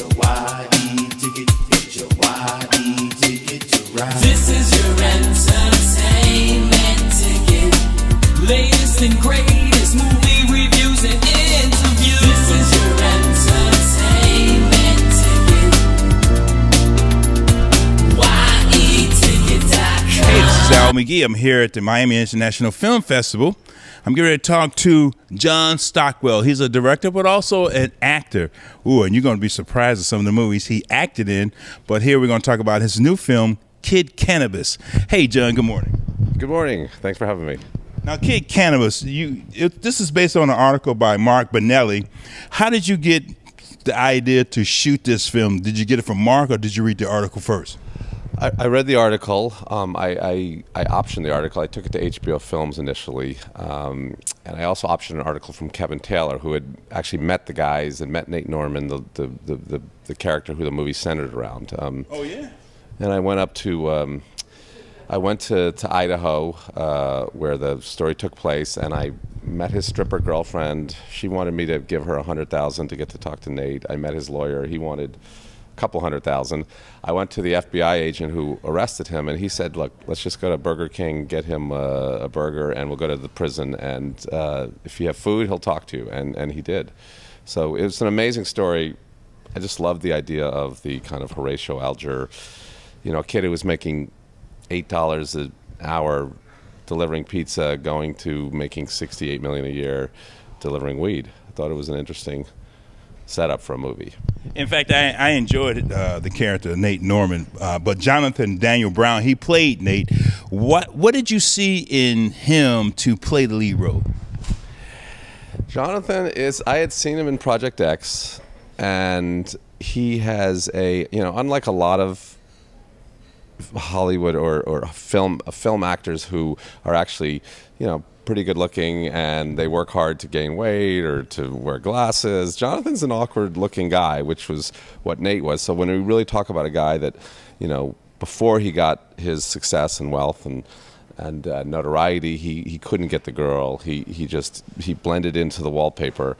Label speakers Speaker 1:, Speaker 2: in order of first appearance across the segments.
Speaker 1: your YE ticket, get your YE ticket to ride.
Speaker 2: This is your entertainment ticket. Latest and greatest movie reviews and interviews. This is your entertainment ticket. YEticket.com.
Speaker 3: Hey, this is Al McGhee. I'm here at the Miami International Film Festival. I'm getting ready to talk to John Stockwell. He's a director, but also an actor. Ooh, and you're going to be surprised at some of the movies he acted in. But here we're going to talk about his new film, Kid Cannabis. Hey, John, good morning.
Speaker 4: Good morning. Thanks for having me.
Speaker 3: Now, Kid Cannabis, this is based on an article by Mark Binelli. How did you get the idea to shoot this film? Did you get it from Mark, or did you read the article first?
Speaker 4: I read the article. I optioned the article. I took it to HBO Films initially, and I also optioned an article from Kevin Taylor, who had actually met the guys and met Nate Norman, the character who the movie centered around.
Speaker 3: Oh yeah.
Speaker 4: And I went up to Idaho, where the story took place, and I met his stripper girlfriend. She wanted me to give her $100,000 to get to talk to Nate. I met his lawyer. He wanted couple $100,000. I went to the FBI agent who arrested him, and he said, look, let's just go to Burger King, get him a burger, and we'll go to the prison, and if you have food, he'll talk to you, and he did. So it's an amazing story. I just love the idea of the kind of Horatio Alger, you know, a kid who was making $8 an hour delivering pizza, going to making $68 million a year delivering weed. I thought it was an interesting setup for a movie.
Speaker 3: In fact, I enjoyed the character of Nate Norman, but Jonathan Daniel Brown, he played Nate. What did you see in him to play the lead role?
Speaker 4: Jonathan I had seen him in Project X, and he has unlike a lot of Hollywood or film actors who are actually, pretty good looking and they work hard to gain weight or to wear glasses. Jonathan's an awkward looking guy, which was what Nate was. So when we really talk about a guy that, before he got his success and wealth and notoriety, he couldn't get the girl. He blended into the wallpaper.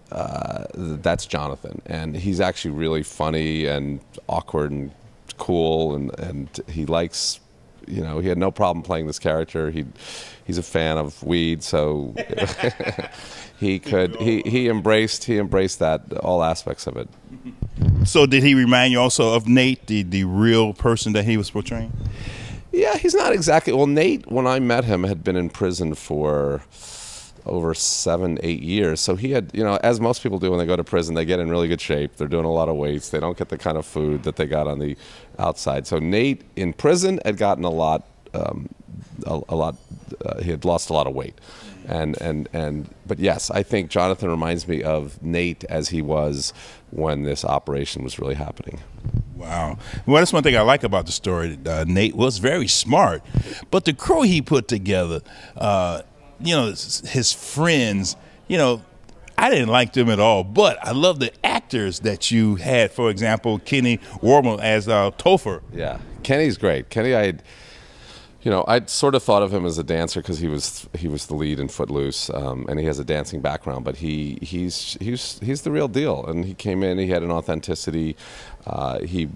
Speaker 4: That's Jonathan, and he's actually really funny and awkward and cool, and he likes, he had no problem playing this character. He's a fan of weed, so he embraced that, all aspects of it.
Speaker 3: So did he remind you also of Nate, the real person that he was portraying?
Speaker 4: Yeah, he's not exactly. Well, Nate, when I met him, had been in prison for over 7-8 years. So he had, as most people do when they go to prison, they get in really good shape. They're doing a lot of weights. They don't get the kind of food that they got on the outside. So Nate in prison had gotten a lot. He had lost a lot of weight, but yes, I think Jonathan reminds me of Nate as he was when this operation was really happening.
Speaker 3: Wow. Well, that's one thing I like about the story. Nate was very smart, but the crew he put together, his friends, I didn't like them at all, but I love the actors that you had. For example, Kenny Wormald as Topher.
Speaker 4: Yeah, Kenny's great. Kenny, I'd sort of thought of him as a dancer because he was the lead in Footloose, and he has a dancing background. But he's the real deal, and he came in. He had an authenticity. He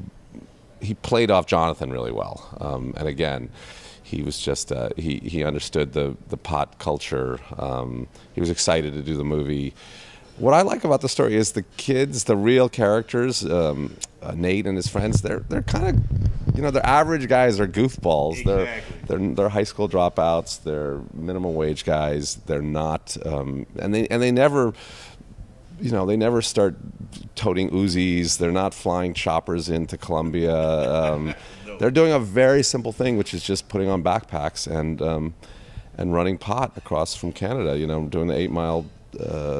Speaker 4: played off Jonathan really well, and again, he was just he understood the pot culture. He was excited to do the movie. What I like about the story is the kids, the real characters, Nate and his friends. They're kind of, they're average guys. They're goofballs. Exactly. They're high school dropouts. They're minimum wage guys. They're not, and they never, they never start toting Uzis. They're not flying choppers into Colombia. No. They're doing a very simple thing, which is just putting on backpacks and running pot across from Canada. Doing the 8-mile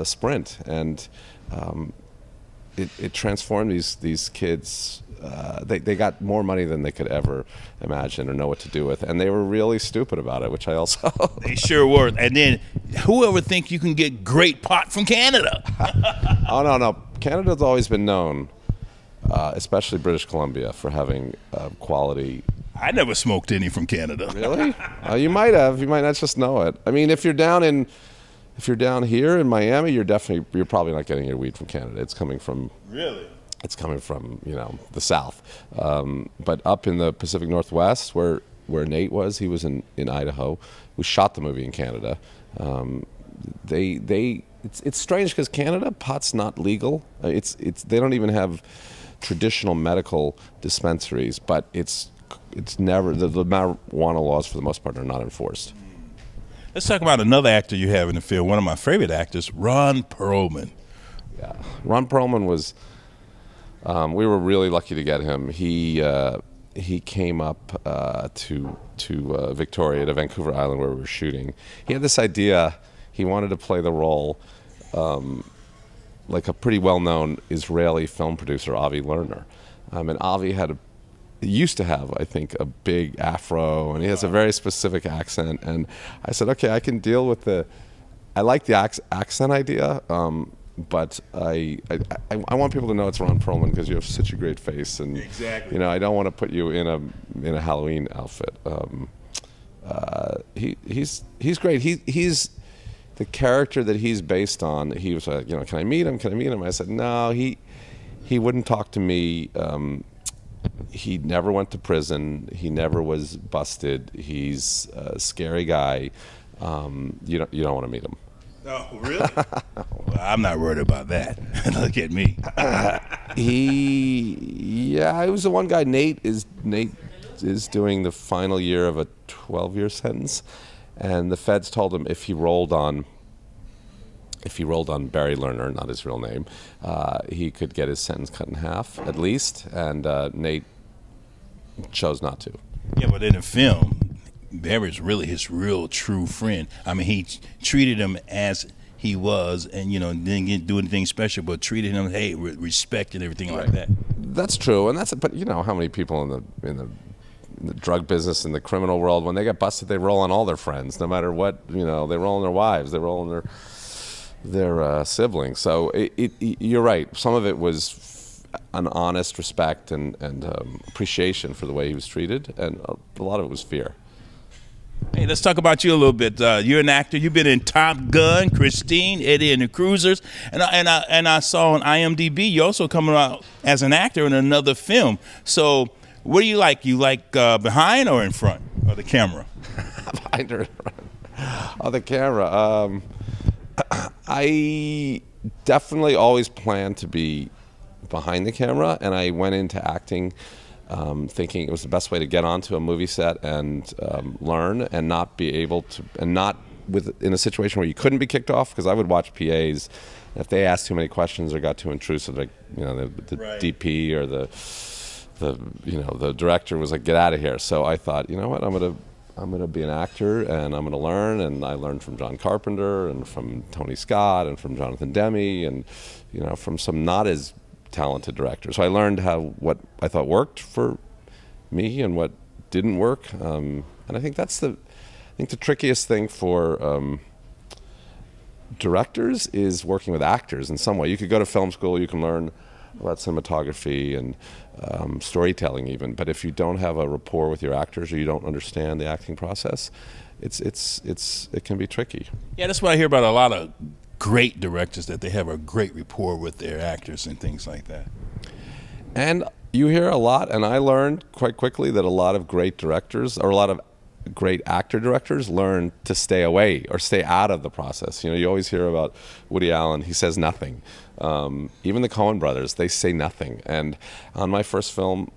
Speaker 4: sprint, and it transformed these kids. They got more money than they could ever imagine or know what to do with, and they were really stupid about it, which I also
Speaker 3: they sure were. And then whoever think you can get great pot from Canada?
Speaker 4: Oh no, Canada's always been known, especially British Columbia, for having quality.
Speaker 3: I never smoked any from Canada.
Speaker 4: Really? You might have. You might not just know it. I mean, if you're down in if you're down here in Miami, you're probably not getting your weed from Canada. It's coming from It's coming from the South, but up in the Pacific Northwest, where Nate was, he was in Idaho. We shot the movie in Canada. It's strange because Canada, pot's not legal. They don't even have traditional medical dispensaries, but it's never the marijuana laws for the most part are not enforced.
Speaker 3: Let's talk about another actor you have in the field. One of my favorite actors, Ron Perlman.
Speaker 4: Yeah, Ron Perlman was. We were really lucky to get him. He came up to Victoria, to Vancouver Island, where we were shooting. He had this idea. He wanted to play the role like a pretty well-known Israeli film producer, Avi Lerner. And Avi used to have, I think, a big afro, and he has a very specific accent. And I said, okay, I can deal with I like the accent idea, but I want people to know it's Ron Perlman because you have such a great face, and
Speaker 3: exactly.
Speaker 4: I don't want to put you in a Halloween outfit. He's great. He's the character that he's based on. He was like, can I meet him? Can I meet him? I said, no. He wouldn't talk to me. He never went to prison. He never was busted. He's a scary guy. You don't want to meet him.
Speaker 3: Oh, really? Well, I'm not worried about that. Look at me.
Speaker 4: He was the one guy. Nate is doing the final year of a 12-year sentence, and the feds told him if he rolled on Barry Lerner, not his real name, he could get his sentence cut in half at least, and Nate chose not to.
Speaker 3: Yeah, but in the film, Barry's really his real true friend. I mean, he treated him as he was, and didn't do anything special, but treated him, hey, with respect and everything like that.
Speaker 4: That's true, and but how many people in the drug business, in the criminal world, when they get busted, they roll on all their friends, no matter what. They roll on their wives, they roll on their siblings. So you're right. Some of it was an honest respect and appreciation for the way he was treated, and a lot of it was fear.
Speaker 3: Hey, let's talk about you a little bit. You're an actor. You've been in Top Gun, Christine, Eddie and the Cruisers, and I saw on IMDb you're also coming out as an actor in another film. So, what do you like? You like behind or in front of the camera?
Speaker 4: Behind or in front of the camera. I definitely always planned to be behind the camera, and I went into acting thinking it was the best way to get onto a movie set and learn, and not be able to, and not in a situation where you couldn't be kicked off, because I would watch PAs, if they asked too many questions or got too intrusive, like the right. DP or the director was like, get out of here. So I thought, you know what, I'm gonna be an actor, and I'm gonna learn. And I learned from John Carpenter and from Tony Scott and from Jonathan Demme, and from some not as talented director. So I learned what I thought worked for me and what didn't work, and I think the trickiest thing for directors is working with actors in some way. You could go to film school, you can learn about cinematography and storytelling even, but if you don't have a rapport with your actors, or you don't understand the acting process, it can be tricky. Yeah,
Speaker 3: that's what I hear about a lot of great directors, that they have a great rapport with their actors and things like that.
Speaker 4: And you hear a lot, and I learned quite quickly that a lot of great directors, or a lot of great actor directors, learn to stay away or stay out of the process. You always hear about Woody Allen, he says nothing. Even the Coen brothers, they say nothing. And on my first film,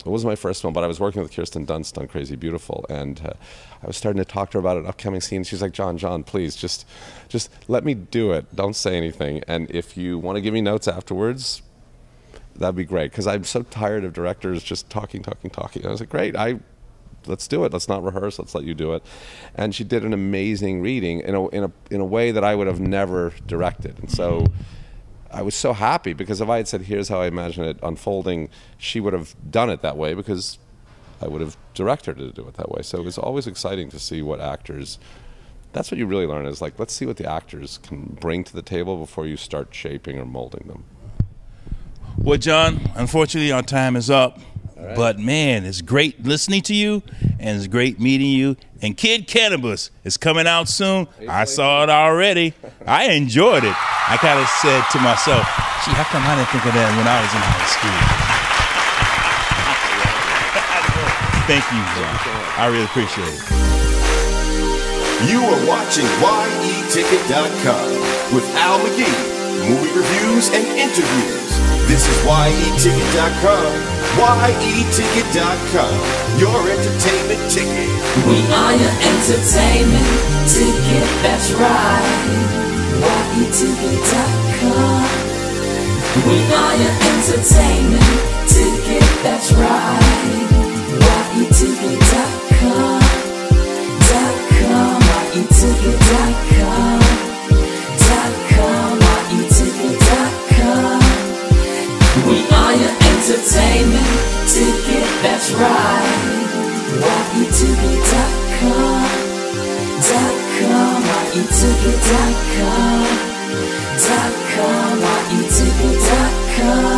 Speaker 4: it wasn't my first film, but I was working with Kirsten Dunst on Crazy Beautiful, and I was starting to talk to her about an upcoming scene. She's like, John, please, just let me do it. Don't say anything. And if you want to give me notes afterwards, that'd be great, because I'm so tired of directors just talking. I was like, great, let's do it. Let's not rehearse. Let's let you do it. And she did an amazing reading in a way that I would have never directed. And so I was so happy, because if I had said, here's how I imagine it unfolding, she would have done it that way, because I would have directed her to do it that way. So it was always exciting to see what actors, that's what you really learn, is like, let's see what the actors can bring to the table before you start shaping or molding them.
Speaker 3: Well, John, unfortunately our time is up.
Speaker 4: Right.
Speaker 3: But man, it's great listening to you, and it's great meeting you. And Kid Cannabis is coming out soon. I saw it already. I enjoyed it. I kind of said to myself, gee, how come I didn't think of that when I was in high school? Thank you, John. I really appreciate it.
Speaker 5: You are watching YETicket.com with Al McGhee, movie reviews and interviews. This is YETicket.com, YETicket.com, your entertainment ticket.
Speaker 2: We are your entertainment ticket, that's right. YETicket.com. We are your entertainment ticket, that's right. YETicket.com. YETicket.com. YETicket.com. We are your entertainment ticket, that's right. YETicket.com. YETicket.com. YETicket.com.